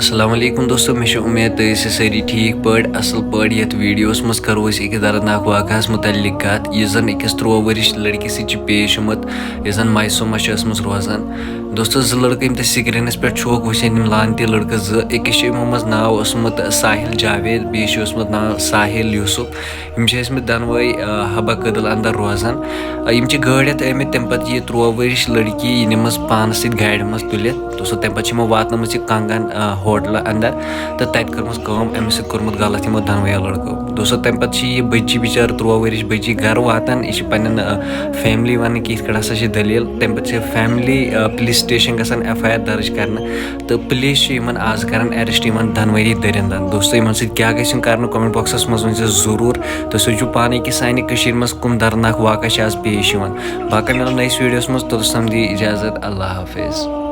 अस्सलाम वालेकुम दोस्तों मे उम्मीद तो सारी ठीक पे असल पे ये वीडियोस मज करो अकिस दर्दनाक वाक़ मुतलिक कत यह जन अकिस 13 वर्ष लड़की सत पेश आमुत यह जन मायसूमा रोजान दोस्तों जो लड़के यम स्क्रीनस पे छोक वुचन लानती लड़के अकिस मज नाव साहिल जावेद बेस नाव साहिल यूसुफ यम दनवे हबा कदल अंदर रोजान यम गाड़ी आमित तम पे यह 13 वर्ष लड़की यह नमज पान सत गाड़ मज तुलित दोस्तों तम पे वातन कंगन होटल अंदर तो तत कर्म अमिस कोर्मुत गलत यमो दनवो लड़को दोस्तों तम पे यह बच्ची बिचार 13 वर्ष बच्ची घर वातान यह पन्न फैमिली वन कि हसा दलील तम पे फैमिली पुलिस स्टेशन गसान FIR दर्ज कर तो पुलिस आज कर अरेस्ट दनवरी दरिंदन दोस्तों इन क्या कर कमेंट बॉक्सस मज वन जरूर तो सोचो पानी कि सानि मज कम दर्दनाक वाक़ आज पेश बाकी मिलो नईस वीडियोस मज तो समझी इजाजत अल्लाह हाफिज।